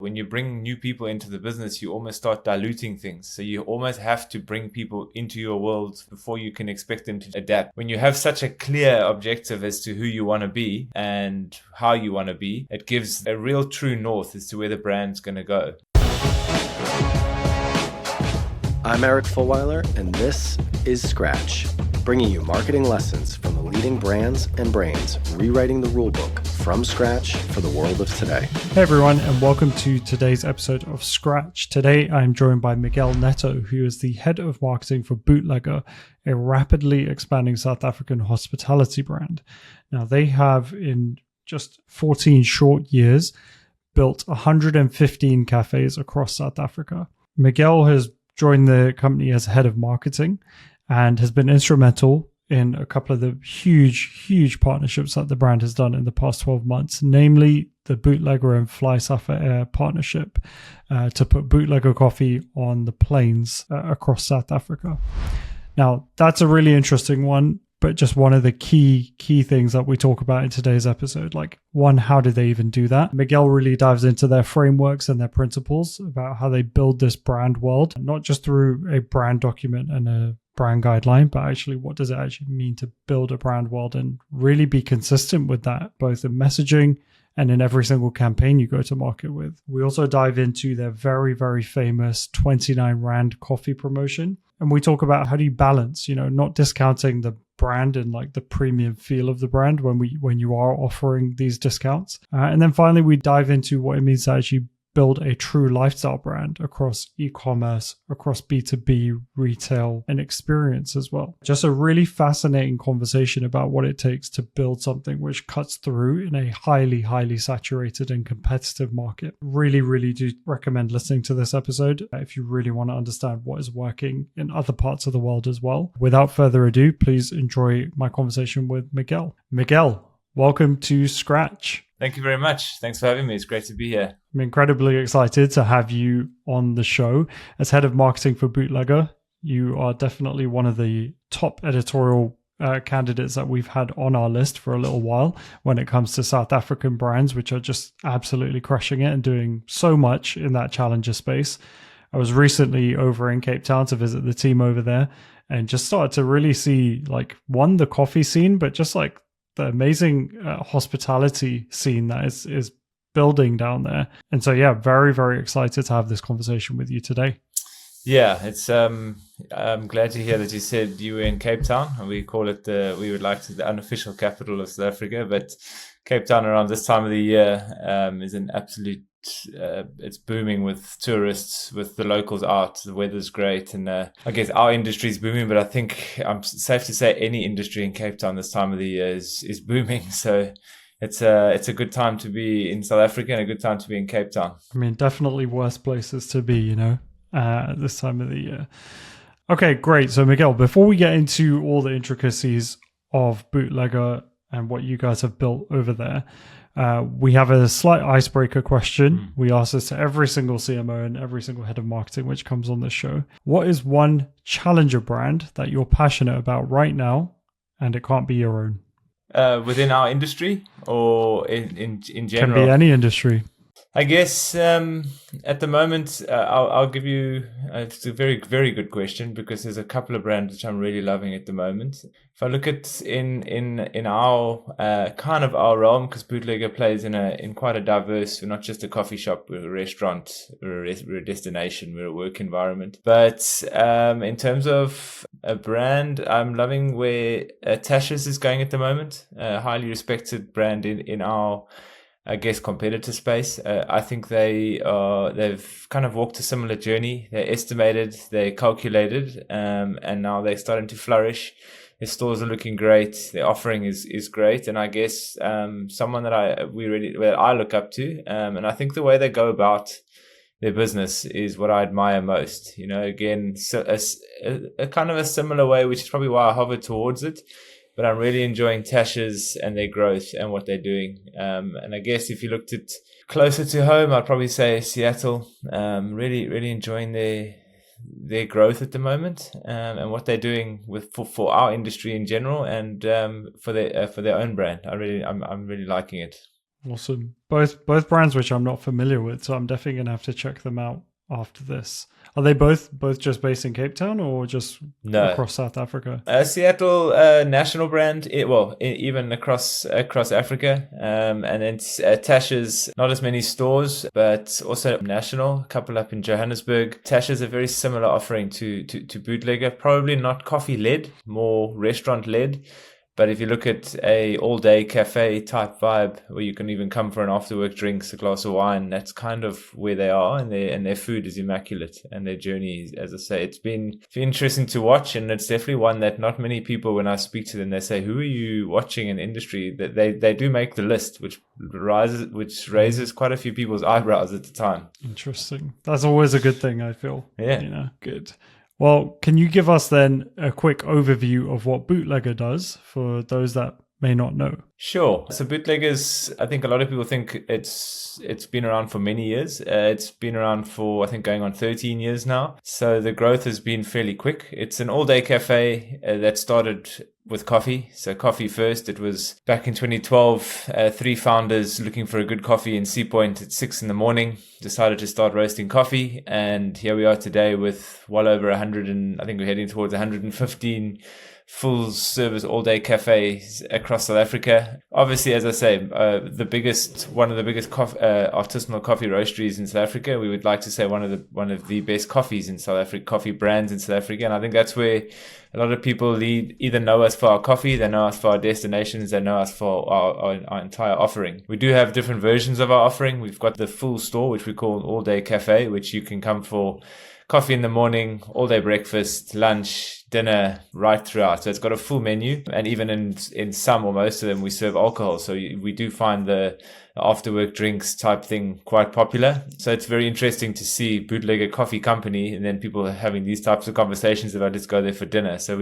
When you bring new people into the business, you almost start diluting things. So you almost have to bring people into your world before you can expect them to adapt. When you have such a clear objective as to who you want to be and how you want to be, it gives a real true north as to where the brand's going to go. I'm Eric Fulweiler, and this is Scratch, bringing you marketing lessons from the leading brands and brains rewriting the rulebook from scratch for the world of today. Hey everyone, and welcome to today's episode of Scratch. Today I'm joined by Miguel Netto, who is the head of marketing for Bootlegger, a rapidly expanding South African hospitality brand. Now they have, in just 14 short years, built 115 cafes across South Africa. Miguel has joined the company as head of marketing and has been instrumental in a couple of the huge partnerships that the brand has done in the past 12 months, namely the Bootlegger and FlySafair partnership to put Bootlegger coffee on the planes across South Africa. Now, that's a really interesting one, but just one of the key things that we talk about in today's episode. Like, one, how did they even do that? Miguel really dives into their frameworks and their principles about how they build this brand world, not just through a brand document and a brand guideline, but actually what does it actually mean to build a brand world and really be consistent with that, both in messaging and in every single campaign you go to market with. We also dive into their very famous 29 Rand coffee promotion. And we talk about how do you balance, not discounting the brand and like the premium feel of the brand when you are offering these discounts. And then finally, we dive into what it means to actually build a true lifestyle brand across e-commerce, across B2B, retail, and experience as well. Just a really fascinating conversation about what it takes to build something which cuts through in a highly saturated and competitive market. Really do recommend listening to this episode if you really want to understand what is working in other parts of the world as well. Without further ado, please enjoy my conversation with Miguel. Miguel, welcome to Scratch. Thank you very much. Thanks for having me. It's great to be here. I'm incredibly excited to have you on the show. As head of marketing for Bootlegger, you are definitely one of the top editorial candidates that we've had on our list for a little while when it comes to South African brands, which are just absolutely crushing it and doing so much in that challenger space. I was recently over in Cape Town to visit the team over there and just started to really see the coffee scene, but just like the amazing hospitality scene that is building down there. And so, yeah, very excited to have this conversation with you today. Yeah, it's I'm glad to hear that you said you were in Cape Town. We call it we would like to the unofficial capital of South Africa, but Cape Town around this time of the year is an absolute it's booming with tourists, with the locals out. The weather's great, and I guess our industry is booming, but I think I'm safe to say any industry in Cape Town this time of the year is booming. So it's a good time to be in South Africa and a good time to be in Cape Town. I mean, definitely worse places to be, this time of the year. Okay, great. So Miguel, before we get into all the intricacies of Bootlegger and what you guys have built over there, we have a slight icebreaker question. We ask this to every single CMO and every single head of marketing which comes on this show. What is one challenger brand that you're passionate about right now, and it can't be your own? Within our industry or in general? Can be any industry. I guess at the moment, I'll give you, it's a very good question because there's a couple of brands which I'm really loving at the moment. If I look at in our kind of our realm, because Bootlegger plays in quite a diverse, we're not just a coffee shop, we're a restaurant, we're a destination, we're a work environment. But in terms of a brand, I'm loving where Tasha's is going at the moment, a highly respected brand in our competitor space. I think they've kind of walked a similar journey. They're estimated, they're calculated, and now they're starting to flourish. Their stores are looking great. Their offering is great, and I guess someone that I look up to. And I think the way they go about their business is what I admire most. Again, so a kind of a similar way, which is probably why I hover towards it. But I'm really enjoying Tasha's and their growth and what they're doing. And I guess if you looked at closer to home, I'd probably say Seattle. Really enjoying their growth at the moment and what they're doing for our industry in general and for their own brand. I'm really liking it. Awesome. Both brands which I'm not familiar with, so I'm definitely gonna have to check them out after this. Are they both just based in Cape Town or just No. across South Africa? Seattle national brand, even across Africa, and then Tasha's not as many stores, but also national. A couple up in Johannesburg. Tasha's a very similar offering to Bootlegger, probably not coffee led, more restaurant led. But if you look at a all-day cafe type vibe, where you can even come for an after-work drinks, a glass of wine, that's kind of where they are, and their food is immaculate, and their journey, as I say, it's been interesting to watch, and it's definitely one that not many people, when I speak to them, they say, "Who are you watching in the industry?" That they do make the list, which raises quite a few people's eyebrows at the time. Interesting. That's always a good thing, I feel. Yeah. Good. Well, can you give us then a quick overview of what Bootlegger does for those that may not know? Sure. So Bootleggers, I think a lot of people think it's been around for many years. It's been around for, I think, going on 13 years now. So the growth has been fairly quick. It's an all-day cafe that started with coffee. So coffee first. It was back in 2012, 3 founders looking for a good coffee in Sea Point at 6 a.m, decided to start roasting coffee. And here we are today with well over 100, and I think we're heading towards 115 full service all day cafes across South Africa. Obviously, as I say, one of the biggest artisanal coffee roasteries in South Africa. We would like to say one of the best coffees in South Africa, coffee brands in South Africa. And I think that's where a lot of people either know us for our coffee, they know us for our destinations, they know us for our entire offering. We do have different versions of our offering. We've got the full store, which we call all day cafe, which you can come for coffee in the morning, all day breakfast, lunch, dinner, right throughout. So it's got a full menu, and even in some or most of them, we serve alcohol. So we do find the after work drinks type thing quite popular. So it's very interesting to see Bootlegger Coffee Company, and then people having these types of conversations about let's go there for dinner. So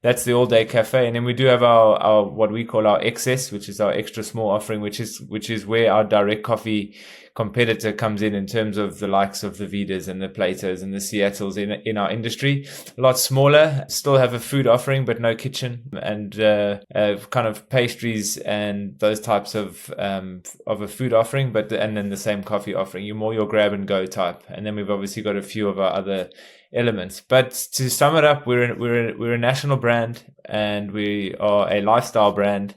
that's the all day cafe. And then we do have our what we call our excess, which is our extra small offering, which is where our direct coffee competitor comes in terms of the likes of the Vidas and the Platos and the Seattles in our industry. A lot smaller, still have a food offering, but no kitchen, and kind of pastries and those types of a food offering, and then the same coffee offering. You're more your grab and go type. And then we've obviously got a few of our other elements. But to sum it up, we're a national brand, and we are a lifestyle brand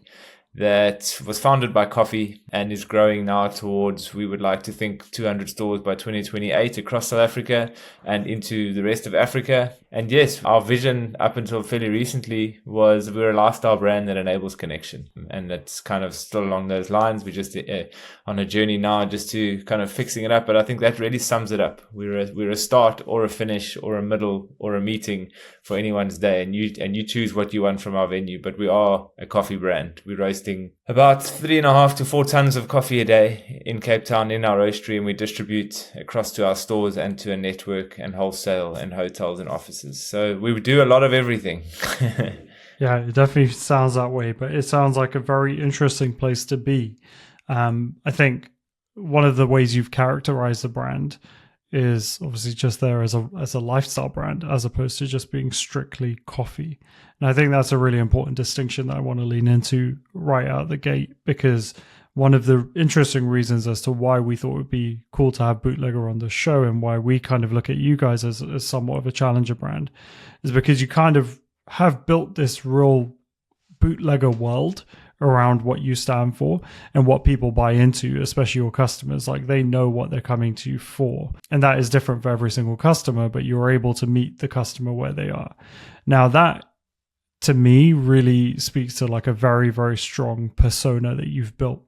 that was founded by coffee and is growing now towards, we would like to think, 200 stores by 2028 across South Africa and into the rest of Africa. And yes, our vision up until fairly recently was we're a lifestyle brand that enables connection. And that's kind of still along those lines. We're just on a journey now just to kind of fixing it up. But I think that really sums it up. We're a start or a finish or a middle or a meeting for anyone's day. And you choose what you want from our venue. But we are a coffee brand. We're roasting about 3.5 to 4 tons of coffee a day in Cape Town in our roastery, and we distribute across to our stores and to a network and wholesale and hotels and offices. So we do a lot of everything. Yeah, it definitely sounds that way, but it sounds like a very interesting place to be. I think one of the ways you've characterized the brand is obviously just there as a lifestyle brand, as opposed to just being strictly coffee. And I think that's a really important distinction that I want to lean into right out the gate, because one of the interesting reasons as to why we thought it would be cool to have Bootlegger on the show, and why we kind of look at you guys as somewhat of a challenger brand, is because you kind of have built this real bootlegger world around what you stand for and what people buy into, especially your customers. Like, they know what they're coming to you for, and that is different for every single customer, but you're able to meet the customer where they are. Now, that to me really speaks to like a very, very strong persona that you've built.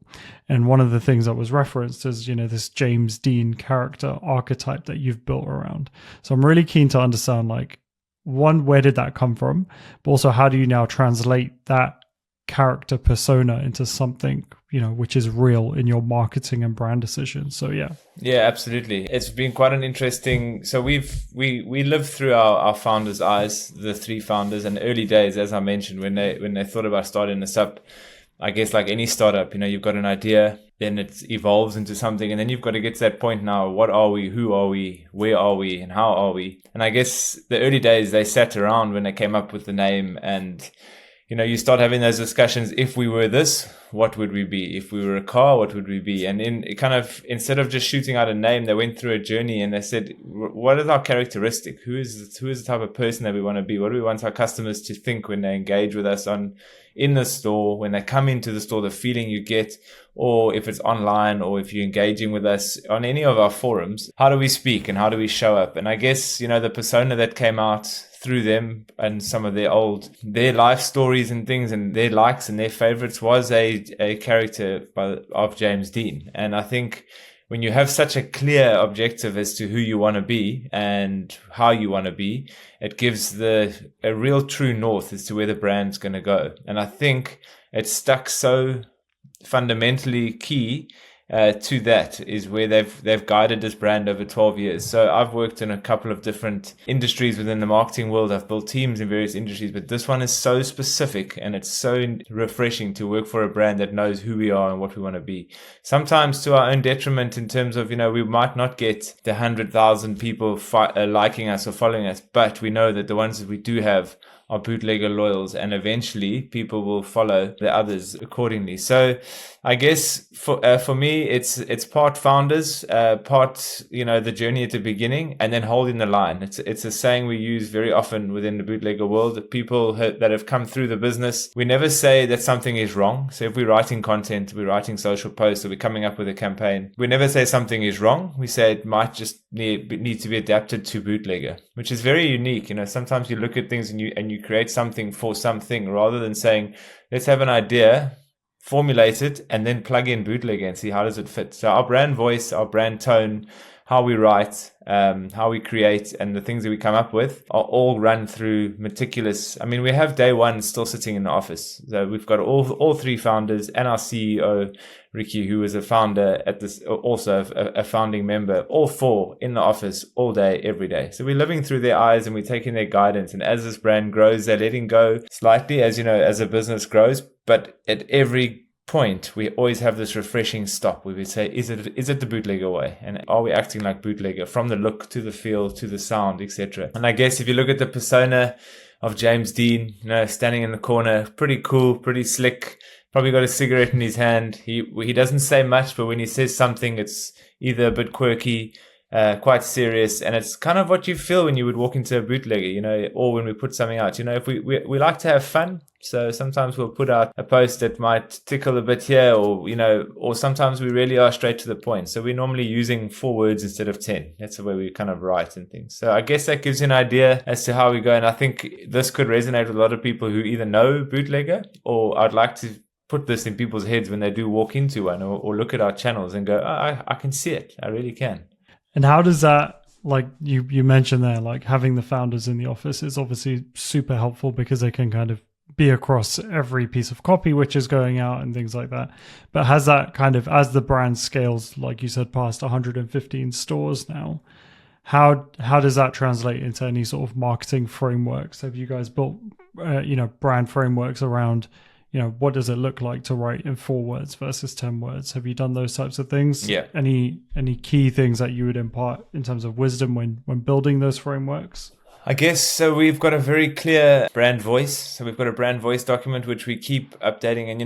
And one of the things that was referenced is, this James Dean character archetype that you've built around. So I'm really keen to understand, like, one, where did that come from? But also, how do you now translate that character persona into something, which is real in your marketing and brand decisions? So yeah, absolutely. It's been quite an interesting. So we lived through our founders' eyes, the 3 founders, and early days, as I mentioned, when they thought about starting this up. I guess like any startup, you've got an idea, then it evolves into something, and then you've got to get to that point now. What are we? Who are we? Where are we? And how are we? And I guess the early days, they sat around when they came up with the name, and you start having those discussions. If we were this, what would we be? If we were a car, what would we be? And instead of just shooting out a name, they went through a journey and they said, what is our characteristic? Who is the type of person that we want to be? What do we want our customers to think when they engage with us in the store, when they come into the store, the feeling you get, or if it's online, or if you're engaging with us on any of our forums, how do we speak and how do we show up? And I guess, the persona that came out through them and some of their life stories and things and their likes and their favorites was a character of James Dean. And I think when you have such a clear objective as to who you want to be and how you want to be, it gives a real true north as to where the brand's going to go. And I think it's stuck so fundamentally key to that is where they've guided this brand over 12 years. So I've worked in a couple of different industries within the marketing world. I've built teams in various industries, but this one is so specific and it's so refreshing to work for a brand that knows who we are and what we want to be. Sometimes to our own detriment in terms of, we might not get the 100,000 people liking us or following us, but we know that the ones that we do have are bootlegger loyals, and eventually people will follow the others accordingly. So I guess for me, it's part founders, part, the journey at the beginning, and then holding the line. It's a saying we use very often within the bootlegger world, that people that have come through the business, we never say that something is wrong. So if we're writing content, we're writing social posts, or we're coming up with a campaign, we never say something is wrong. We say it might just need to be adapted to bootlegger, which is very unique. Sometimes you look at things and you create something for something, rather than saying, let's have an idea, formulate it, and then plug in bootlegger and see how does it fit. So our brand voice, our brand tone, how we write, how we create, and the things that we come up with are all run through meticulous. I mean, we have day one still sitting in the office. So we've got all three founders and our CEO, Ricky, who is a founder at this, also a founding member, all four in the office all day, every day. So we're living through their eyes and we're taking their guidance. And as this brand grows, they're letting go slightly, as as a business grows. But at every point, we always have this refreshing stop where we say, is it the bootlegger way? And are we acting like bootlegger, from the look to the feel to the sound, etc.? And I guess if you look at the persona of James Dean, standing in the corner, pretty cool, pretty slick, probably got a cigarette in his hand. He doesn't say much, but when he says something, it's either a bit quirky, quite serious, and it's kind of what you feel when you would walk into a bootlegger, or when we put something out. If we like to have fun, so sometimes we'll put out a post that might tickle a bit here, or sometimes we really are straight to the point. So we're normally using 4 words instead of 10. That's the way we kind of write and things. So I guess that gives you an idea as to how we go, and I think this could resonate with a lot of people who either know bootlegger, or I'd like to put this in people's heads when they do walk into one or look at our channels and go, I can see it. I really can. And how does that, like you mentioned there, like having the founders in the office is obviously super helpful because they can kind of be across every piece of copy which is going out and things like that. But has that kind of, as the brand scales, like you said, past 115 stores now, how does that translate into any sort of marketing frameworks? Have you guys built, brand frameworks around, what does it look like to write in 4 words versus 10 words? Have you done those types of things? Yeah. Any key things that you would impart in terms of wisdom when building those frameworks? I guess so. We've got a very clear brand voice. So we've got a brand voice document which we keep updating. And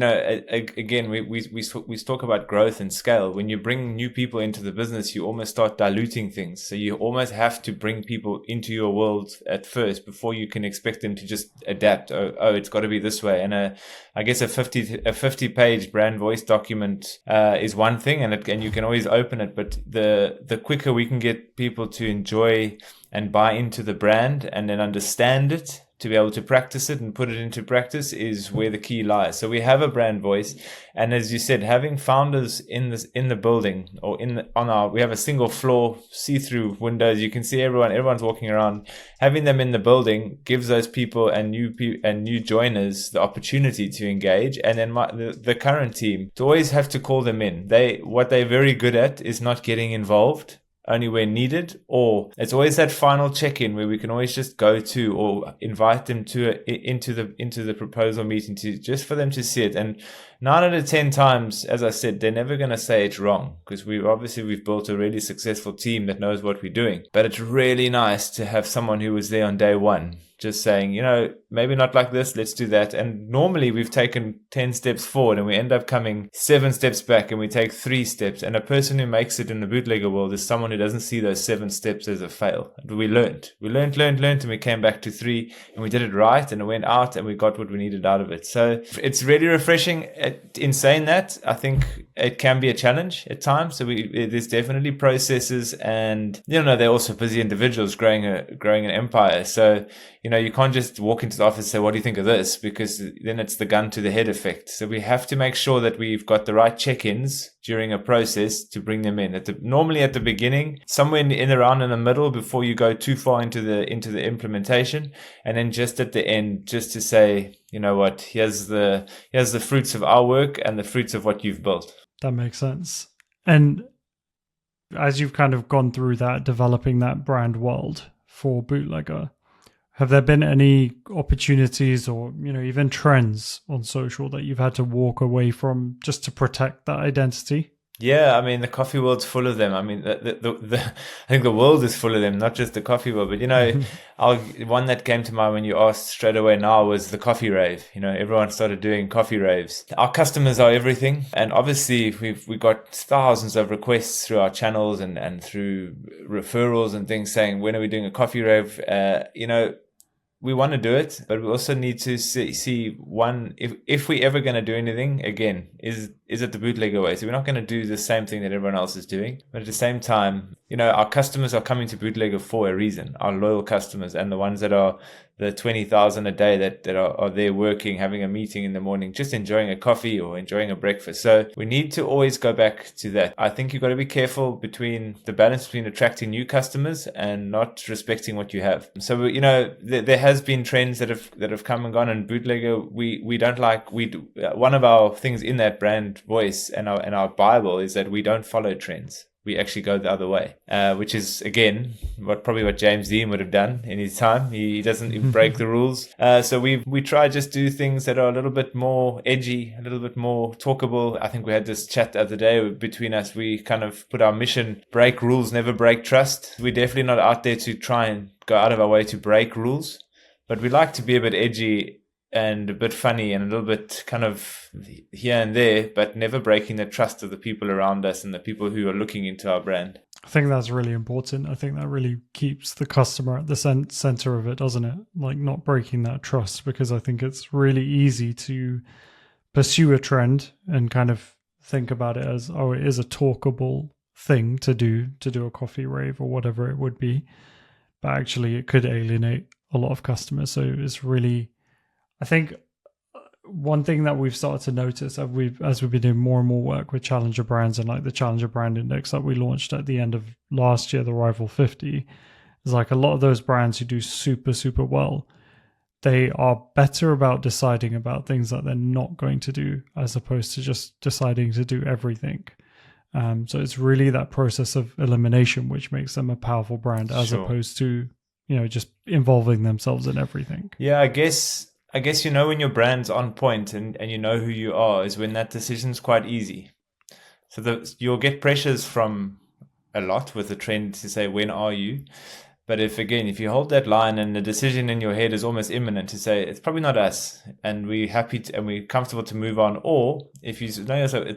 again, we talk about growth and scale. When you bring new people into the business, you almost start diluting things. So you almost have to bring people into your world at first before you can expect them to just adapt. Oh, it's got to be this way. And I guess a 50-page brand voice document is one thing, and you can always open it. But the quicker we can get people to enjoy and buy into the brand and then understand it, to be able to practice it and put it into practice, is where the key lies. So we have a brand voice, and as you said, having founders in the building, or we have a single floor, see-through windows. You can see everyone's walking around. Having them in the building gives those people and new joiners the opportunity to engage, and then the current team to always have to call them in. What they're very good at is not getting involved only when needed, or it's always that final check-in where we can always just go to or invite them into the proposal meeting just for them to see it. And 9 out of 10 times, as I said, they're never going to say it's wrong, because we've built a really successful team that knows what we're doing. But it's really nice to have someone who was there on day one, just saying, maybe not like this, let's do that. And normally we've taken 10 steps forward and we end up coming 7 steps back, and we take 3 steps. And a person who makes it in the bootlegger world is someone who doesn't see those 7 steps as a fail. We learned, and we came back to 3, and we did it right, and it went out, and we got what we needed out of it. So it's really refreshing. In saying that, I think it can be a challenge at times. So there's definitely processes, and they're also busy individuals growing an empire. So you can't just walk into the office and say, what do you think of this? Because then it's the gun to the head effect. So we have to make sure that we've got the right check-ins during a process to bring them in. Normally at the beginning, somewhere around in the middle, before you go too far into the implementation, and then just at the end, just to say, here's the fruits of our work and the fruits of what you've built. That makes sense. And as you've kind of gone through that, developing that brand world for Bootlegger, have there been any opportunities or, even trends on social that you've had to walk away from just to protect that identity? Yeah, I mean, the coffee world's full of them. I mean, I think the world is full of them, not just the coffee world. But, one that came to mind when you asked straight away now was the coffee rave. Everyone started doing coffee raves. Our customers are everything. And obviously, we got thousands of requests through our channels and through referrals and things saying, when are we doing a coffee rave? We want to do it, but we also need to see one, if we ever going to do anything, again, is it the bootlegger way? So we're not going to do the same thing that everyone else is doing. But at the same time, our customers are coming to Bootlegger for a reason, our loyal customers, and the ones that are the 20,000 a day that are there working, having a meeting in the morning, just enjoying a coffee or enjoying a breakfast. So we need to always go back to that. I think you've got to be careful between the balance between attracting new customers and not respecting what you have. So, there has been trends that have come and gone, and Bootlegger, we don't like, one of our things in that brand voice and our Bible is that we don't follow trends. We actually go the other way, which is, again, probably what James Dean would have done in his time. He doesn't break the rules. So we try just do things that are a little bit more edgy, a little bit more talkable. I think we had this chat the other day between us. We kind of put our mission, break rules, never break trust. We're definitely not out there to try and go out of our way to break rules, but we like to be a bit edgy and a bit funny and a little bit kind of here and there, but never breaking the trust of the people around us and the people who are looking into our brand. I think that's really important. I think that really keeps the customer at the center of it, doesn't it? Like, not breaking that trust, because I think it's really easy to pursue a trend and kind of think about it as, it is a talkable thing to do a coffee rave or whatever it would be. But actually it could alienate a lot of customers. So it's really, I think one thing that we've started to notice as we've been doing more and more work with challenger brands, and like the challenger brand index that we launched at the end of last year, the Rival 50, is like a lot of those brands who do super, super well, they are better about deciding about things that they're not going to do as opposed to just deciding to do everything. So it's really that process of elimination which makes them a powerful brand, as opposed to, just involving themselves in everything. Yeah, I guess when your brand's on point and you know who you are is when that decision's quite easy. So you'll get pressures from a lot with the trend to say, when are you? But if you hold that line and the decision in your head is almost imminent to say, it's probably not us, and we're happy and we're comfortable to move on, or if you know yourself,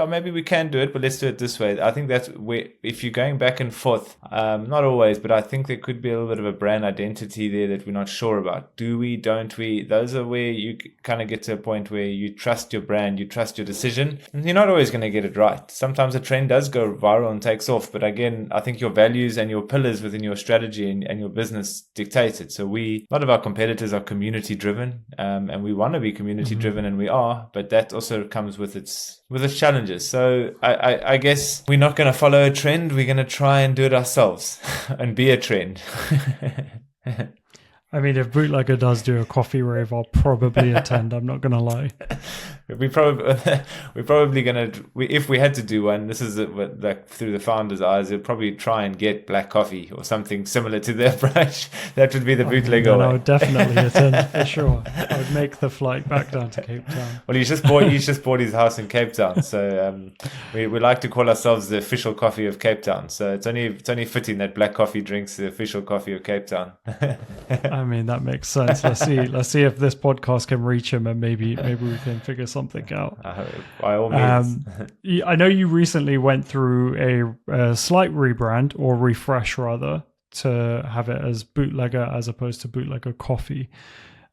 maybe we can do it, but let's do it this way. I think that's where, if you're going back and forth, not always, but I think there could be a little bit of a brand identity there that we're not sure about. Do we, don't we? Those are where you kind of get to a point where you trust your brand, you trust your decision, and you're not always going to get it right. Sometimes a trend does go viral and takes off, but again, I think your values and your pillars within your strategy and your business dictate it. So a lot of our competitors are community driven, and we want to be community driven, and we are, but that also comes with its challenges. So I guess we're not going to follow a trend. We're going to try and do it ourselves and be a trend. I mean, if Bootlegger does do a coffee rave, I'll probably attend. I'm not going to lie. We're probably gonna, if we had to do one, this is like through the founder's eyes, they'd probably try and get black coffee or something similar to their approach. That would be the Bootlegger way. I would definitely attend for sure. I would make the flight back down to Cape Town. Well, he's just bought his house in Cape Town, so we like to call ourselves the official coffee of Cape Town. So it's only fitting that black coffee drinks the official coffee of Cape Town. I mean, that makes sense. Let's see if this podcast can reach him, and maybe we can figure something out. By all means. I know you recently went through a slight rebrand, or refresh rather, to have it as Bootlegger as opposed to Bootlegger Coffee.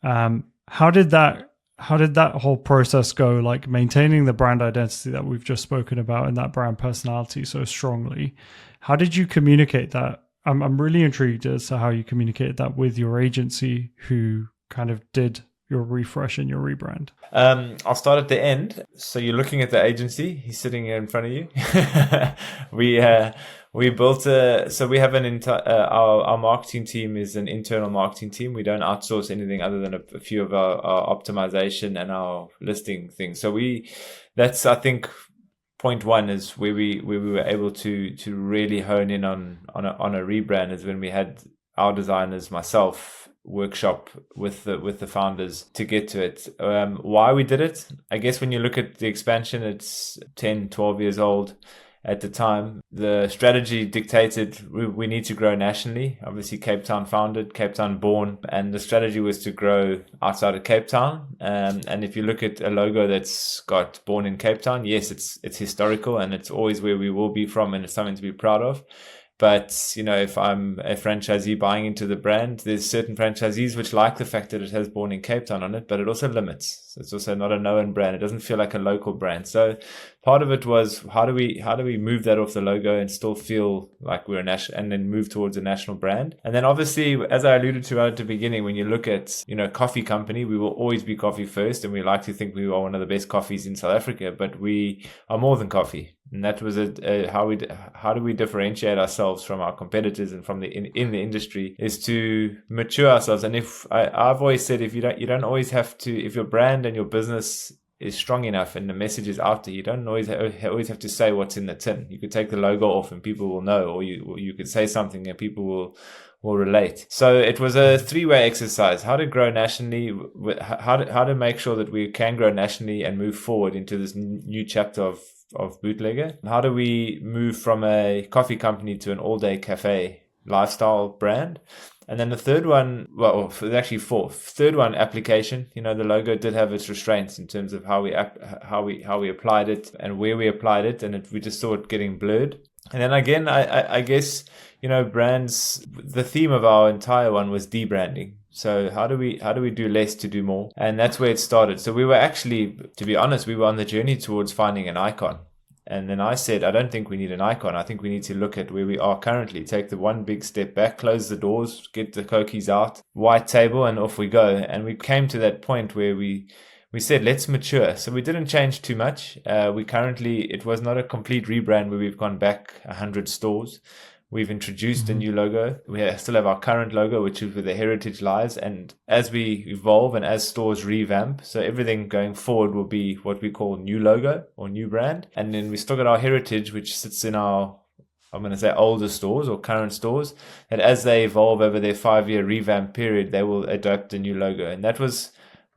How did that whole process go? Like maintaining the brand identity that we've just spoken about and that brand personality so strongly. How did you communicate that? I'm really intrigued as to how you communicated that with your agency, who kind of did your refresh and your rebrand. I'll start at the end. So you're looking at the agency. He's sitting here in front of you. We built so we have our marketing team is an internal marketing team. We don't outsource anything other than a few of our optimization and our listing things. So that's I think point one is where we were able to really hone in on a rebrand, is when we had our designers, myself, workshop with the founders to get to it. Why we did it, I guess when you look at the expansion, it's 10-12 years old at the time. The strategy dictated we need to grow nationally. Obviously Cape Town founded, Cape Town born, and the strategy was to grow outside of Cape Town. And if you look at a logo that's got born in Cape Town, yes, it's historical and it's always where we will be from, and it's something to be proud of. But, if I'm a franchisee buying into the brand, there's certain franchisees which like the fact that it has born in Cape Town on it, but it also limits. So it's also not a known brand. It doesn't feel like a local brand. So part of it was how do we move that off the logo and still feel like we're a national, and then move towards a national brand. And then obviously, as I alluded to at the beginning, when you look at, coffee company, we will always be coffee first. And we like to think we are one of the best coffees in South Africa, but we are more than coffee. And that was how do we differentiate ourselves from our competitors and from in the industry, is to mature ourselves. And I've always said, if you don't always have to, if your brand and your business is strong enough and the message is out there, you don't always have to say what's in the tin. You could take the logo off and people will know, or you could say something and people will relate. So it was a three-way exercise: how to grow nationally, how to make sure that we can grow nationally and move forward into this new chapter of Bootlegger. How do we move from a coffee company to an all-day cafe lifestyle brand? And then the third one, well, actually fourth. Third one, application. The logo did have its restraints in terms of how we applied it and where we applied it, and we just saw it getting blurred. And then again, I guess brands. The theme of our entire one was debranding. So how do we do less to do more? And that's where it started. So we were actually, to be honest, we were on the journey towards finding an icon. And then I said, I don't think we need an icon. I think we need to look at where we are currently, take the one big step back, close the doors, get the cokies out, white table, and off we go. And we came to that point where we said, let's mature. So we didn't change too much. It was not a complete rebrand where we've gone back 100 stores. We've introduced a new logo. We still have our current logo, which is where the heritage lies. And as we evolve and as stores revamp, so everything going forward will be what we call new logo or new brand. And then we still got our heritage, which sits in our, I'm going to say, older stores or current stores. And as they evolve over their 5-year revamp period, they will adopt a new logo. And that was,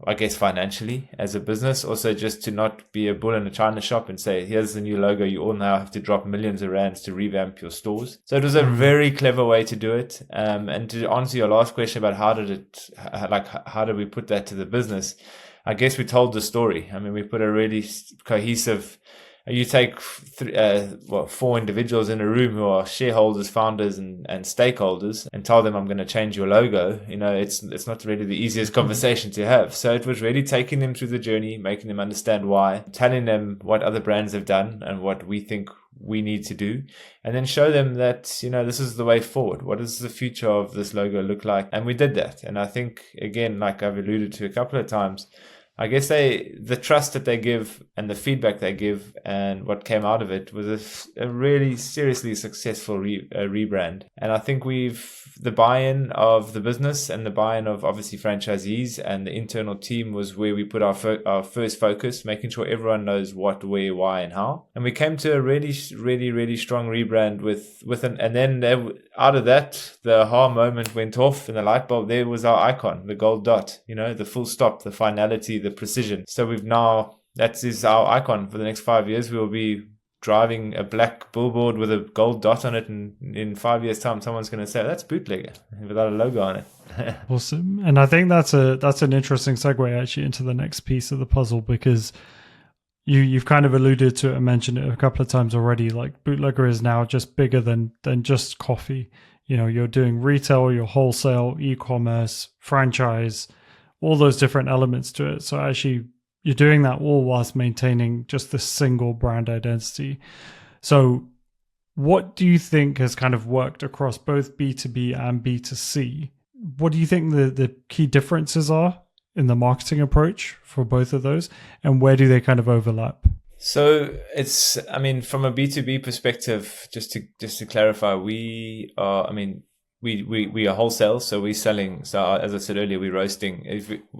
I guess, financially as a business, also just to not be a bull in a china shop and say, here's the new logo, you all now have to drop millions of rands to revamp your stores. So it was a very clever way to do it. And to answer your last question about how did we put that to the business, I guess we told the story. I mean, we put a really cohesive, you take 4 individuals in a room who are shareholders, founders, and stakeholders, and tell them, I'm going to change your logo. It's not really the easiest conversation to have. So it was really taking them through the journey, making them understand why, telling them what other brands have done and what we think we need to do, and then show them that, this is the way forward. What does the future of this logo look like? And we did that. And I think, again, like I've alluded to a couple of times, I guess the trust that they give and the feedback they give and what came out of it was a really seriously successful rebrand. And I think the buy-in of the business and the buy-in of obviously franchisees and the internal team was where we put our first focus, making sure everyone knows what, where, why, and how. And we came to a really, really, really strong rebrand and then out of that, the aha moment went off and the light bulb, there was our icon, the gold dot, the full stop, the finality, the precision. So that is our icon for the next 5 years. We will be driving a black billboard with a gold dot on it, and in 5 years' time, someone's going to say, "That's Bootlegger," without a logo on it. Awesome. And I think that's an interesting segue actually into the next piece of the puzzle, because you've kind of alluded to it and mentioned it a couple of times already. Like, Bootlegger is now just bigger than just coffee. You're doing retail, you're wholesale, e-commerce, franchise, all those different elements to it. So actually, you're doing that all whilst maintaining just the single brand identity. So what do you think has kind of worked across both B2B and B2C? What do you think the key differences are in the marketing approach for both of those, and where do they kind of overlap? So from a B2B perspective, just to clarify, we are wholesale, so we're selling. So as I said earlier, we're roasting.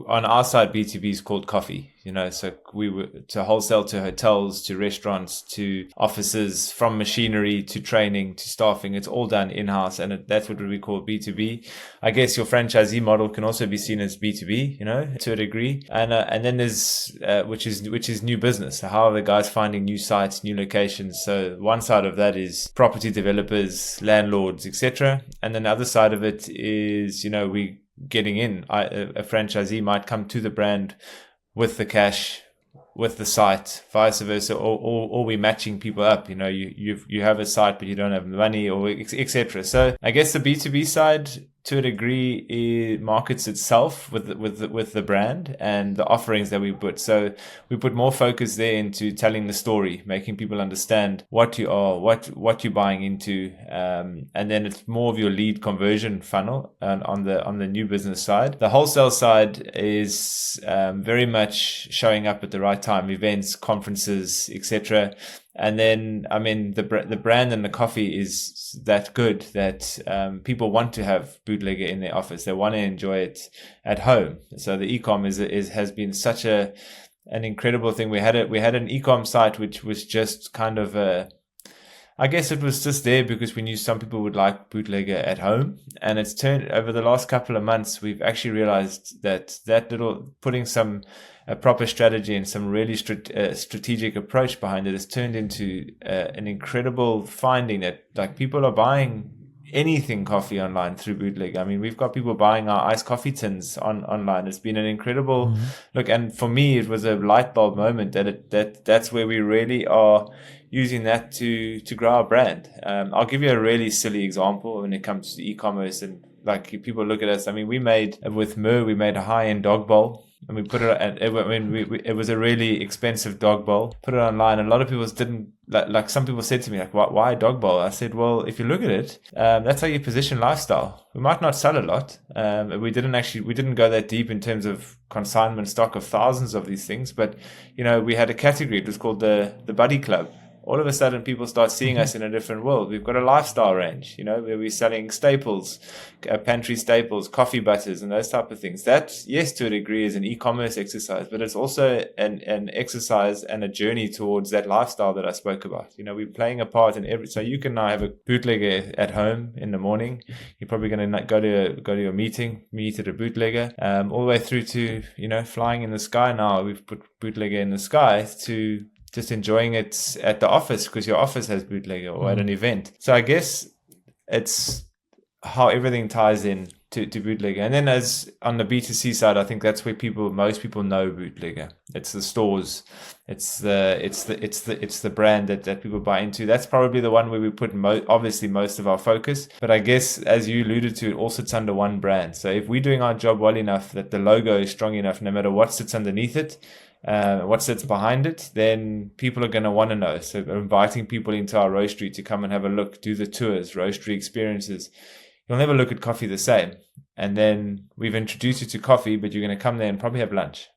On our side, B2B is called coffee. So we were to wholesale to hotels, to restaurants, to offices, from machinery to training to staffing. It's all done in-house, and that's what we call B2B. I guess your franchisee model can also be seen as B2B, to a degree. And then there's which is new business. So how are the guys finding new sites, new locations? So one side of that is property developers, landlords, etc. And then the other side of it is, we getting in. A franchisee might come to the brand with the cash, with the site, vice versa, or we matching people up. You have a site but you don't have the money, or etc. So I guess the B2B side, to a degree, it markets itself with the brand and the offerings that we put. So we put more focus there into telling the story, making people understand what you are, what you're buying into, and then it's more of your lead conversion funnel on the new business side. The wholesale side is very much showing up at the right time, events, conferences, etc. And then, the brand and the coffee is that good that people want to have Bootlegger in their office. They want to enjoy it at home. So the e-com has been such an incredible thing. We had an e-com site which was just kind of I guess it was just there because we knew some people would like Bootlegger at home. And it's turned, over the last couple of months, we've actually realized that putting a proper strategy and some really strategic approach behind it has turned into an incredible finding that, like, people are buying anything coffee online through Bootlegger. We've got people buying our iced coffee tins online. It's been an incredible look. And for me, it was a light bulb moment that's where we really are using that to grow our brand. I'll give you a really silly example when it comes to e-commerce, and like, people look at us. We made a high-end dog bowl, and we put it. It was a really expensive dog bowl. Put it online, and a lot of people didn't like. Some people said to me, like, "Why a dog bowl?" I said, "Well, if you look at it, that's how you position lifestyle. We might not sell a lot. We didn't go that deep in terms of consignment stock of thousands of these things, but we had a category. It was called the Buddy Club." All of a sudden, people start seeing us in a different world. We've got a lifestyle range, where we're selling staples, pantry staples, coffee butters, and those type of things. That, yes, to a degree, is an e-commerce exercise, but it's also an exercise and a journey towards that lifestyle that I spoke about. We're playing a part in so you can now have a Bootlegger at home in the morning. You're probably going to go to your meeting, meet at a Bootlegger, all the way through to, flying in the sky. Now we've put Bootlegger in the sky to just enjoying it at the office because your office has Bootlegger, or at an event. So I guess it's how everything ties in to Bootlegger. And then as on the B2C side, I think that's where most people know Bootlegger. It's the stores. It's the brand that people buy into. That's probably the one where we put obviously most of our focus. But I guess, as you alluded to, it all sits under one brand. So if we're doing our job well enough that the logo is strong enough, no matter what sits underneath it, what sits behind it, then people are going to want to know. So inviting people into our roastery to come and have a look, do the tours, roastery experiences. You'll never look at coffee the same. And then we've introduced you to coffee, but you're going to come there and probably have lunch.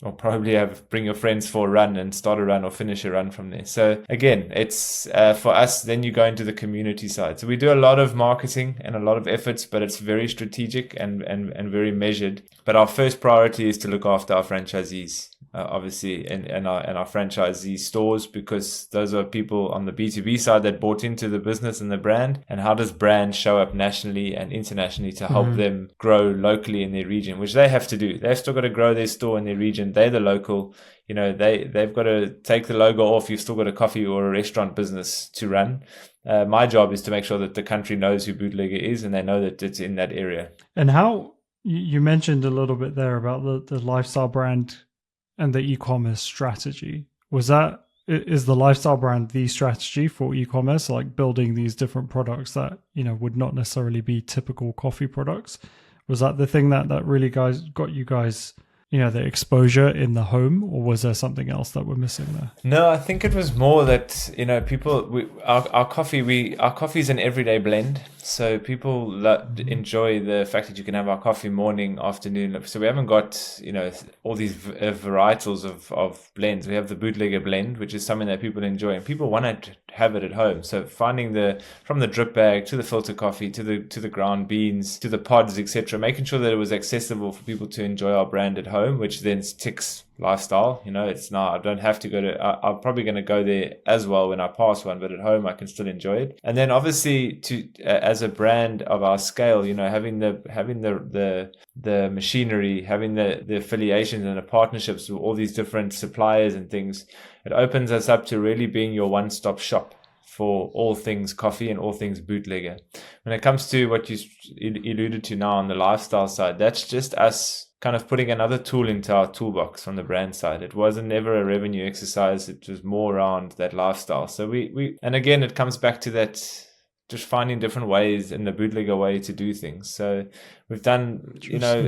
or probably bring your friends for a run and start a run or finish a run from there. So again, it's for us, then you go into the community side. So we do a lot of marketing and a lot of efforts, but it's very strategic and very measured. But our first priority is to look after our franchisees, obviously, and our franchisee stores, because those are people on the B2B side that bought into the business and the brand. And how does brand show up nationally and internationally to help them grow locally in their region, which they have to do. They've still got to grow their store in their region. They're the local, they've got to take the logo off. You've still got a coffee or a restaurant business to run. My job is to make sure that the country knows who Bootlegger is and they know that it's in that area. And how you mentioned a little bit there about the lifestyle brand and the e-commerce strategy. Is the lifestyle brand the strategy for e-commerce, like building these different products that, would not necessarily be typical coffee products? Was that the thing that really got you guys, the exposure in the home, or was there something else that we're missing there? No, I think it was more that, our coffee is an everyday blend. So people enjoy the fact that you can have our coffee morning, afternoon. So we haven't got, all these varietals of blends. We have the Bootlegger blend, which is something that people enjoy, and people want to have it at home. So finding from the drip bag to the filter coffee to the ground beans to the pods, etc., making sure that it was accessible for people to enjoy our brand at home, which then ticks lifestyle. It's not, I don't have to go to, I'm probably going to go there as well when I pass one, but at home I can still enjoy it. And then obviously as a brand of our scale, having the machinery, having the affiliations and the partnerships with all these different suppliers and things, it opens us up to really being your one-stop shop for all things coffee and all things Bootlegger. When it comes to what you alluded to now on the lifestyle side, that's just us kind of putting another tool into our toolbox from the brand side. It wasn't never a revenue exercise. It was more around that lifestyle. So we and again, it comes back to that, just finding different ways in the Bootlegger way to do things. So we've done,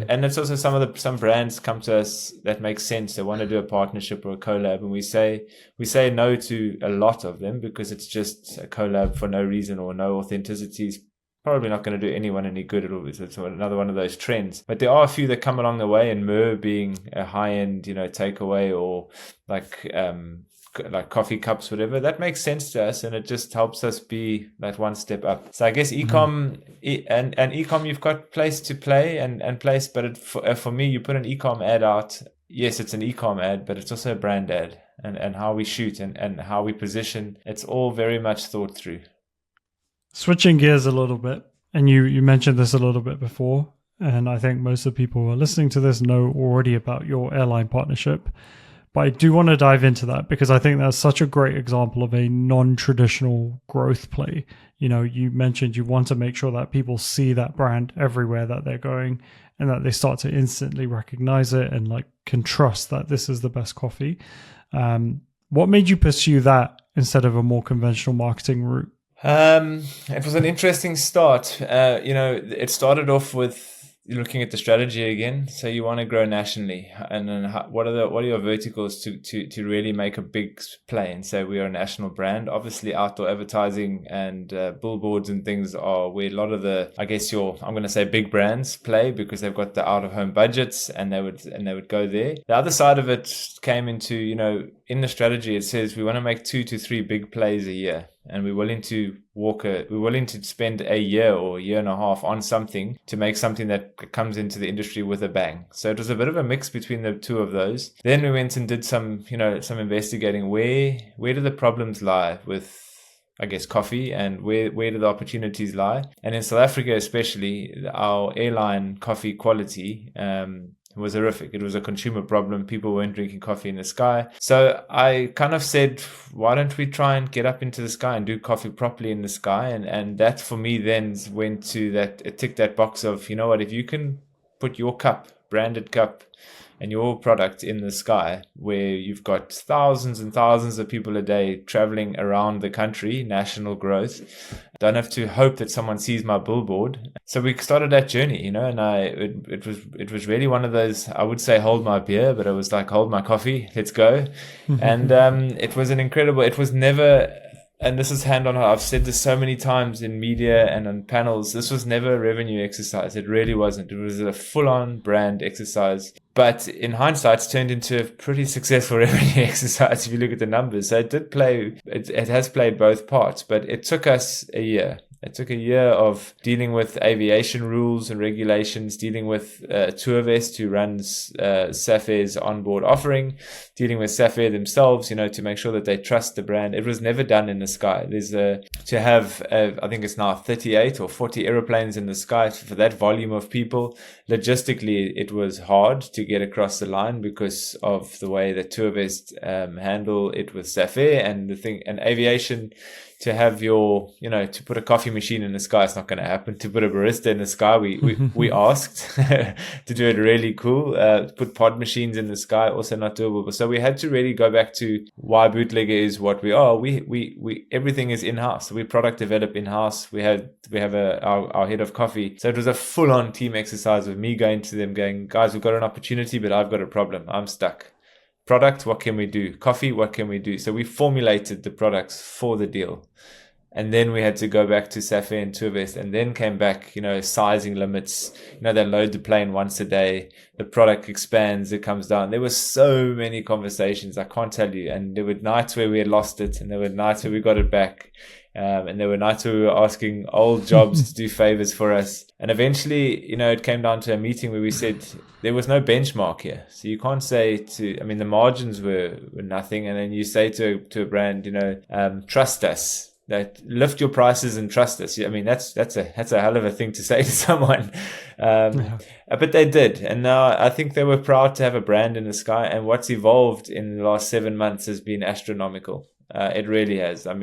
and it's also some brands come to us that makes sense. They want to do a partnership or a collab, and we say no to a lot of them because it's just a collab for no reason or no authenticity. Probably not going to do anyone any good at all. It's another one of those trends. But there are a few that come along the way, and Mer being a high-end, takeaway, or like coffee cups, whatever, that makes sense to us, and it just helps us be that one step up. So I guess e-com, and e-com, you've got place to play and place, but for me, you put an e-com ad out. Yes, it's an e-com ad, but it's also a brand ad, and how we shoot and how we position. It's all very much thought through. Switching gears a little bit, and you mentioned this a little bit before, and I think most of the people who are listening to this know already about your airline partnership, but I do want to dive into that because I think that's such a great example of a non-traditional growth play. You mentioned you want to make sure that people see that brand everywhere that they're going, and that they start to instantly recognize it and can trust that this is the best coffee. What made you pursue that instead of a more conventional marketing route? It was an interesting start. It started off with looking at the strategy again. So you want to grow nationally, and then what are your verticals to really make a big play? And so we are a national brand. Obviously, outdoor advertising and billboards and things are where a lot of the, I guess I'm going to say big brands play, because they've got the out of home budgets, and they would go there. The other side of it came into, in the strategy, it says we want to make 2 to 3 big plays a year. And we're willing to spend a year or a year and a half on something to make something that comes into the industry with a bang. So it was a bit of a mix between the two of those. Then we went and did some investigating. Where do the problems lie with, I guess, coffee, and where do the opportunities lie? And in South Africa, especially, our airline coffee quality was horrific. It was a consumer problem. People weren't drinking coffee in the sky. So I kind of said, why don't we try and get up into the sky and do coffee properly in the sky? And that for me then went to that, it ticked that box of, if you can put your branded cup and your product in the sky, where you've got thousands and thousands of people a day traveling around the country, national growth. Don't have to hope that someone sees my billboard. So we started that journey, and it was really one of those, I would say hold my beer, but it was like hold my coffee, let's go. And it was it was never, and this is hand on heart, I've said this so many times in media and on panels, this was never a revenue exercise. It really wasn't. It was a full-on brand exercise. But in hindsight, it's turned into a pretty successful revenue exercise if you look at the numbers. So it has played both parts, but it took us a year. It took a year of dealing with aviation rules and regulations, dealing with TourVest, who runs Safair's onboard offering, dealing with Safair themselves, to make sure that they trust the brand. It was never done in the sky. To have, I think it's now 38 or 40 aeroplanes in the sky for that volume of people. Logistically, it was hard to get across the line because of the way that TourVest handle it with Safair and aviation. To have to put a coffee machine in the sky, it's not going to happen. To put a barista in the sky, we asked to do it really cool. Put pod machines in the sky, also not doable. So we had to really go back to why Bootlegger is what we are. We everything is in-house. We product develop in-house. We have our head of coffee. So it was a full-on team exercise of me going to them, going, guys, we've got an opportunity, but I've got a problem. I'm stuck. Product, what can we do? Coffee, what can we do? So we formulated the products for the deal. And then we had to go back to Safair and TourVest, and then came back, sizing limits. They load the plane once a day. The product expands, it comes down. There were so many conversations, I can't tell you. And there were nights where we had lost it, and there were nights where we got it back. And there were nights where we were asking old jobs to do favors for us. And eventually, it came down to a meeting where we said there was no benchmark here. So you can't say the margins were nothing. And then you say to a brand, trust us. That lift your prices and trust us. That's a hell of a thing to say to someone. But they did. And now I think they were proud to have a brand in the sky. And what's evolved in the last 7 months has been astronomical. It really has. I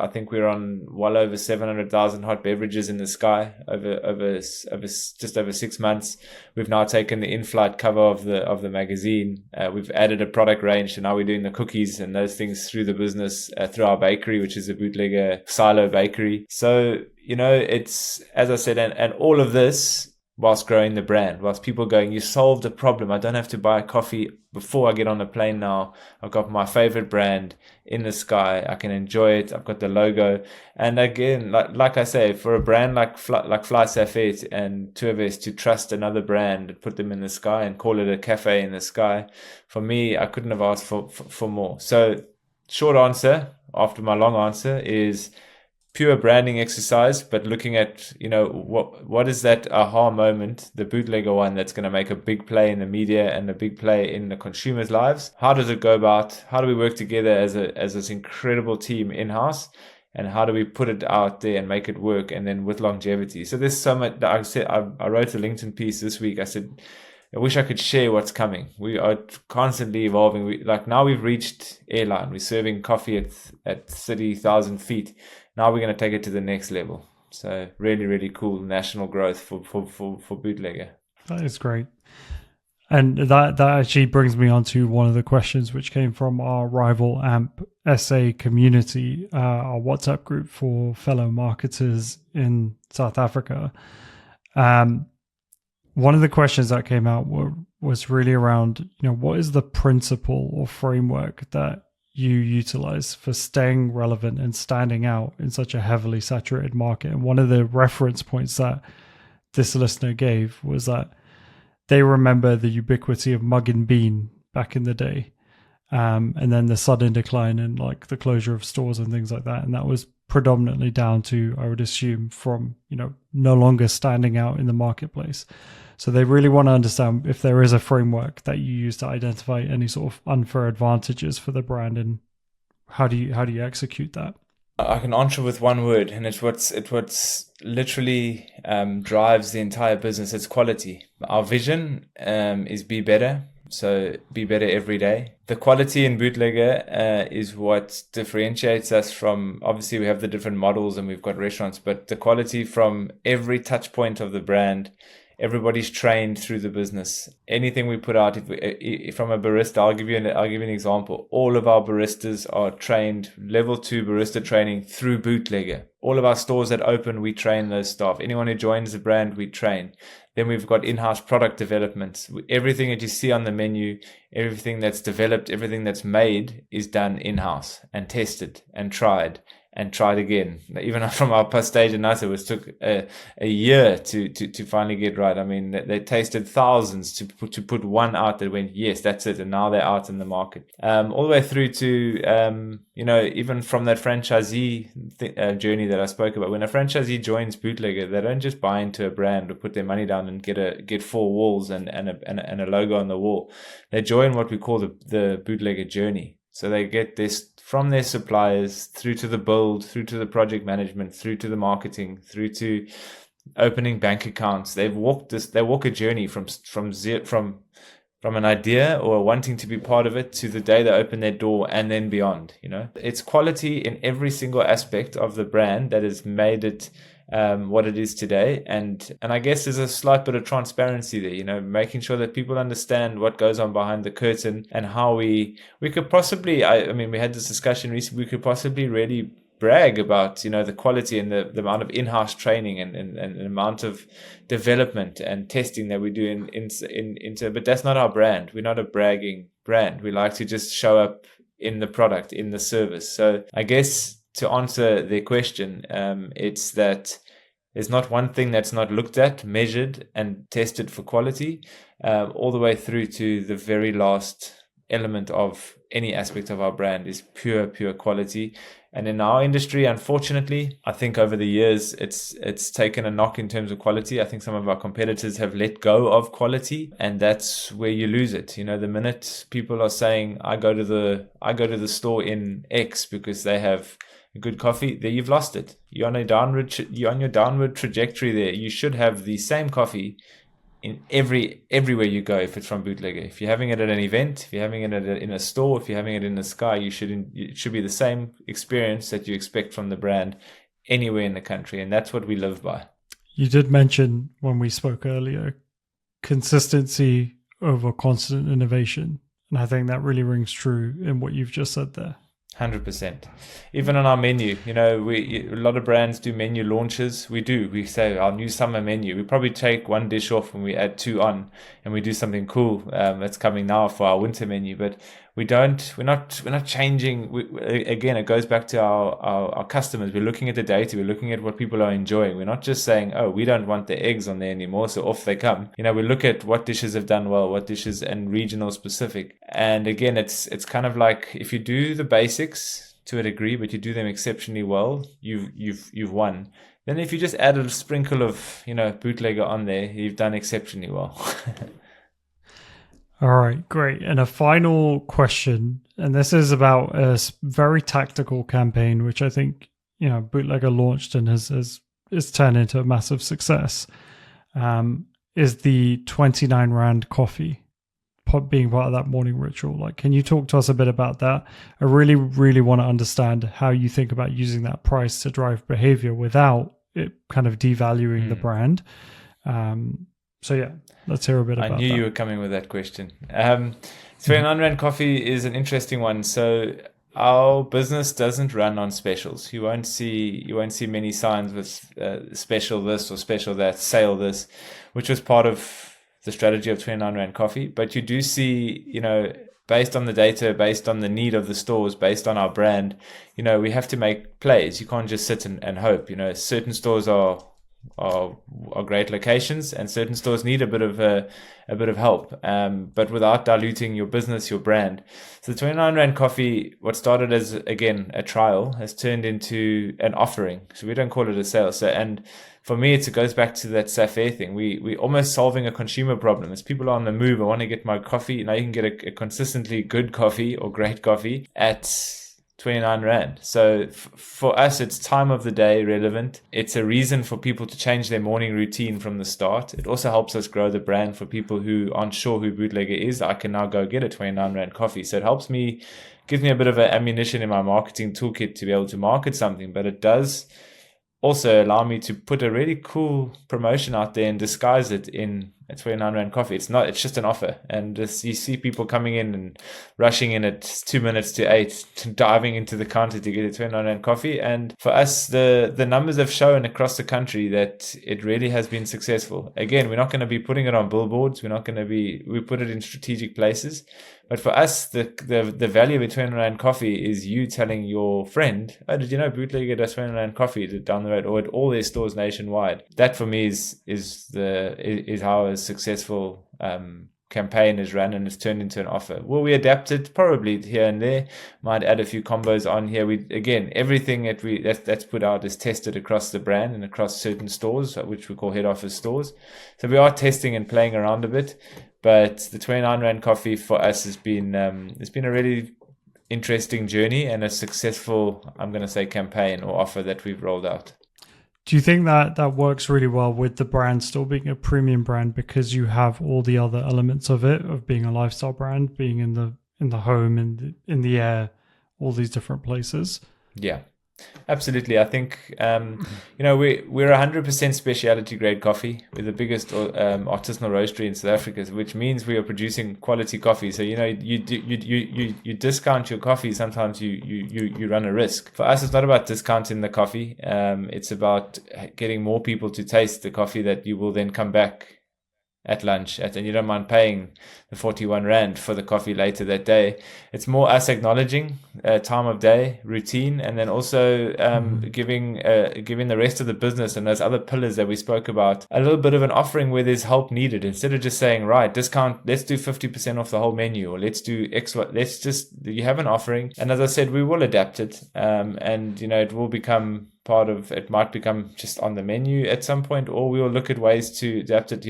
think we're on well over 700,000 hot beverages in the sky over just over 6 months. We've now taken the in-flight cover of the magazine. We've added a product range, so now we're doing the cookies and those things through the business, through our bakery, which is a Bootlegger silo bakery. So, it's, as I said, and all of this whilst growing the brand, whilst people going, you solved a problem. I don't have to buy a coffee before I get on a plane now. I've got my favorite brand in the sky. I can enjoy it. I've got the logo. And again, like I say, for a brand like FlySafair and TourVest to trust another brand and put them in the sky and call it a cafe in the sky, for me, I couldn't have asked for more. So short answer after my long answer is pure branding exercise, but looking at, what is that aha moment, the Bootlegger one, that's going to make a big play in the media and a big play in the consumers' lives? How does it go about? How do we work together as this incredible team in-house? And how do we put it out there and make it work? And then with longevity. So there's so much. I wrote a LinkedIn piece this week. I said, I wish I could share what's coming. We are constantly evolving. Now we've reached airline. We're serving coffee at 30,000 feet. Now we're going to take it to the next level. So really, really cool national growth for Bootlegger. That is great. And that actually brings me on to one of the questions which came from our rival AMP SA community, our WhatsApp group for fellow marketers in South Africa. One of the questions that came out was really around, what is the principle or framework that you utilize for staying relevant and standing out in such a heavily saturated market? And one of the reference points that this listener gave was that they remember the ubiquity of mug and bean back in the day, and then the sudden decline and the closure of stores and things like that. And that was predominantly down to, I would assume, from no longer standing out in the marketplace. So they really want to understand if there is a framework that you use to identify any sort of unfair advantages for the brand, and how do you execute that? I can answer with one word, and it's what's literally drives the entire business. It's quality. Our vision is be better. So be better every day. The quality in Bootlegger is what differentiates us from, obviously we have the different models and we've got restaurants, but the quality from every touch point of the brand. Everybody's trained through the business. Anything we put out, if from a barista, I'll give you an example. All of our baristas are trained, level 2 barista training through Bootlegger. All of our stores that open, we train those staff. Anyone who joins the brand, we train. Then we've got in-house product development. Everything that you see on the menu, everything that's developed, everything that's made is done in-house and tested and tried and tried again. Even from our stage in NASA, it took a year to finally get right. I mean, they tasted thousands to put one out that went, yes, that's it. And now they're out in the market. All the way through to, even from that franchisee journey that I spoke about. When a franchisee joins Bootlegger, they don't just buy into a brand or put their money down and get four walls and a logo on the wall. They join what we call the Bootlegger journey. So they get this from their suppliers through to the build, through to the project management, through to the marketing, through to opening bank accounts. They walk a journey from an idea or wanting to be part of it to the day they open their door and then beyond. It's quality in every single aspect of the brand that has made it what it is today, and I guess there's a slight bit of transparency there, making sure that people understand what goes on behind the curtain and how we could possibly, I mean, we had this discussion recently, we could possibly really brag about the quality and the amount of in-house training and the amount of development and testing that we do into, but that's not our brand. We're not a bragging brand. We like to just show up in the product, in the service. So I guess to answer their question, it's that there's not one thing that's not looked at, measured, and tested for quality, all the way through to the very last element of any aspect of our brand is pure quality. And in our industry, unfortunately, I think over the years, it's taken a knock in terms of quality. I think some of our competitors have let go of quality, and that's where you lose it. The minute people are saying, I go to the store in X because they have good coffee, there you've lost it. You're on your downward trajectory there. You should have the same coffee in everywhere you go. If it's from Bootlegger, if you're having it at an event, if you're having it in a store, if you're having it in the sky, it should be the same experience that you expect from the brand anywhere in the country, and that's what we live by. You did mention when we spoke earlier, consistency over constant innovation, and I think that really rings true in what you've just said there. 100%. Even on our menu, a lot of brands do menu launches. We say our new summer menu. We probably take one dish off and we add two on, and we do something cool that's coming now for our winter menu. But we're not changing. Again, it goes back to our customers. We're looking at the data. We're looking at what people are enjoying. We're not just saying, oh, we don't want the eggs on there anymore, so off they come. We look at what dishes have done well, what dishes, and regional specific. And again, it's kind of like if you do the basics to a degree, but you do them exceptionally well, you've won. Then if you just add a sprinkle of Bootlegger on there, you've done exceptionally well. All right, great. And a final question, and this is about a very tactical campaign, which I think, Bootlegger launched and has turned into a massive success, is the 29 Rand coffee being part of that morning ritual. Like, can you talk to us a bit about that? I really, really want to understand how you think about using that price to drive behavior without it kind of devaluing the brand. So yeah, let's hear a bit about that. I knew you were coming with that question. 29 Rand coffee is an interesting one. So our business doesn't run on specials. You won't see many signs with special this or special that, sale this, which was part of the strategy of 29 Rand coffee. But you do see, based on the data, based on the need of the stores, based on our brand, we have to make plays. You can't just sit and hope. Certain stores are great locations, and certain stores need a bit of help, but without diluting your business, your brand. So the 29 Rand coffee, what started as again a trial, has turned into an offering. So we don't call it a sale. So, and for me, it goes back to that SAFAir thing. We almost solving a consumer problem. As people are on the move, I want to get my coffee. Now you can get a consistently good coffee or great coffee at 29 Rand. So for us, it's time of the day relevant. It's a reason for people to change their morning routine from the start. It also helps us grow the brand for people who aren't sure who Bootlegger is. I can now go get a 29 Rand coffee. So it helps me, gives me a bit of an ammunition in my marketing toolkit to be able to market something, but it does also allow me to put a really cool promotion out there and disguise it in a 29 Rand coffee. It's not, it's just an offer. And just, you see people coming in and rushing in at 2 minutes to 8, diving into the counter to get a 29 Rand coffee. And for us, the numbers have shown across the country that it really has been successful. Again, we're not going to be putting it on billboards. We put it in strategic places. But for us, the value of a 29 Rand coffee is you telling your friend, oh, did you know Bootlegger does 29 Rand coffee down the road, or at all their stores nationwide? That for me is how a successful campaign is run, and it's turned into an offer. Will we adapt it? Probably here and there. Might add a few combos on here. Everything that's put out is tested across the brand and across certain stores, which we call head office stores. So we are testing and playing around a bit. But the 29 Rand coffee for us has been it's been a really interesting journey and a successful, I'm going to say, campaign or offer that we've rolled out. Do you think that works really well with the brand still being a premium brand because you have all the other elements of it, of being a lifestyle brand, being in the home, in the air, all these different places? Yeah. Absolutely. I think, we're 100% specialty grade coffee. We're the biggest artisanal roastery in South Africa, which means we are producing quality coffee. So, you discount your coffee. Sometimes you run a risk. For us, it's not about discounting the coffee. It's about getting more people to taste the coffee that you will then come back at lunch and you don't mind paying the 41 Rand for the coffee later that day. It's more us acknowledging time of day, routine, and then also giving the rest of the business and those other pillars that we spoke about a little bit of an offering where there's help needed, instead of just saying, right, discount, let's do 50% off the whole menu, or let's do X, let's just, you have an offering. And as I said, we will adapt it, and it will become part of, it might become just on the menu at some point, or we will look at ways to adapt it.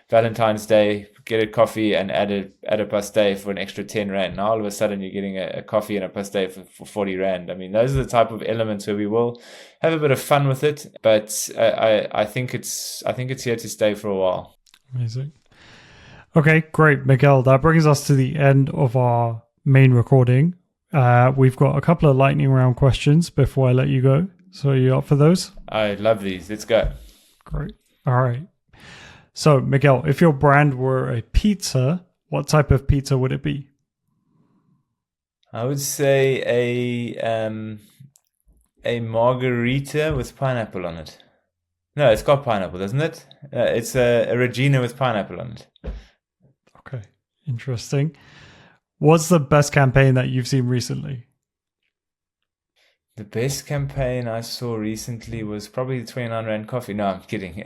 Valentine's Day, get a coffee and add a pastéi for an extra 10 Rand. Now all of a sudden you're getting a coffee and a pastéi for 40 Rand. I mean, those are the type of elements where we will have a bit of fun with it, but I think it's here to stay for a while. Amazing. Okay, great, Miguel. That brings us to the end of our main recording. We've got a couple of lightning round questions before I let you go. So are you up for those? I love these. Let's go. Great. All right. So, Miguel, if your brand were a pizza, what type of pizza would it be? I would say a margarita with pineapple on it. No, it's got pineapple, doesn't it? It's a Regina with pineapple on it. Okay. Interesting. What's the best campaign that you've seen recently? The best campaign I saw recently was probably the 29 Rand coffee. No, I'm kidding.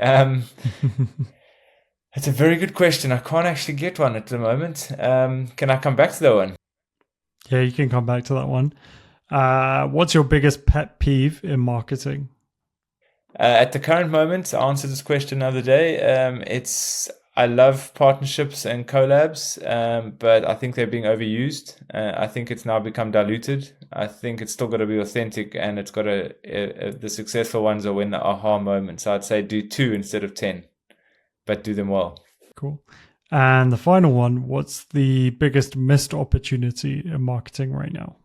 It's a very good question. I can't actually get one at the moment. Can I come back to that one? Yeah, you can come back to that one. What's your biggest pet peeve in marketing? At the current moment, I answered this question the other day. I love partnerships and collabs, but I think they're being overused. I think it's now become diluted. I think it's still got to be authentic, and it's got the successful ones are when the aha moments. So I'd say do 2 instead of 10, but do them well. Cool. And the final one, what's the biggest missed opportunity in marketing right now?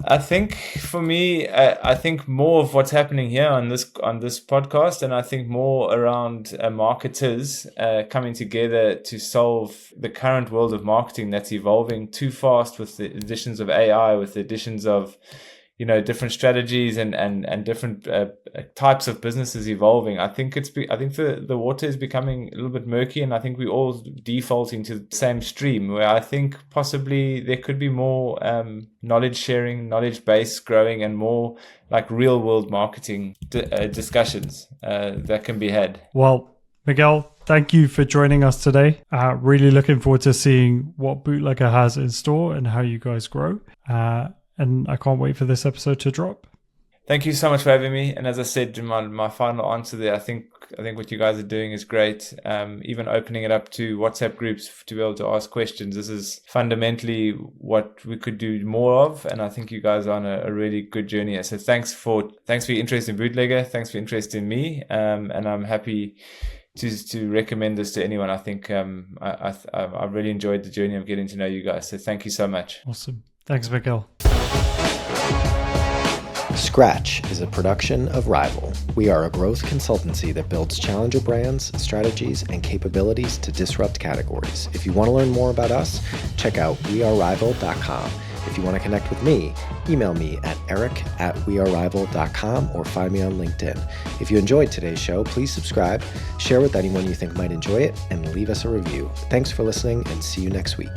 I think for me, I think more of what's happening here on this podcast, and I think more around marketers coming together to solve the current world of marketing that's evolving too fast with the additions of AI, with the additions of different strategies and different types of businesses evolving. I think the water is becoming a little bit murky, and I think we're all defaulting to the same stream, where I think possibly there could be more knowledge sharing, knowledge base growing, and more like real world marketing discussions that can be had. Well, Miguel, thank you for joining us today. Really looking forward to seeing what Bootlegger has in store and how you guys grow. And I can't wait for this episode to drop. Thank you so much for having me. And as I said in my final answer there, I think what you guys are doing is great. Even opening it up to WhatsApp groups to be able to ask questions. This is fundamentally what we could do more of. And I think you guys are on a really good journey. So thanks for your interest in Bootlegger. Thanks for your interest in me. And I'm happy to recommend this to anyone. I think I really enjoyed the journey of getting to know you guys. So thank you so much. Awesome. Thanks, Miguel. Scratch is a production of Rival. We are a growth consultancy that builds challenger brands, strategies, and capabilities to disrupt categories. If you want to learn more about us, check out wearerival.com. If you want to connect with me, email me at eric@wearerival.com or find me on LinkedIn. If you enjoyed today's show, please subscribe, share with anyone you think might enjoy it, and leave us a review. Thanks for listening, and see you next week.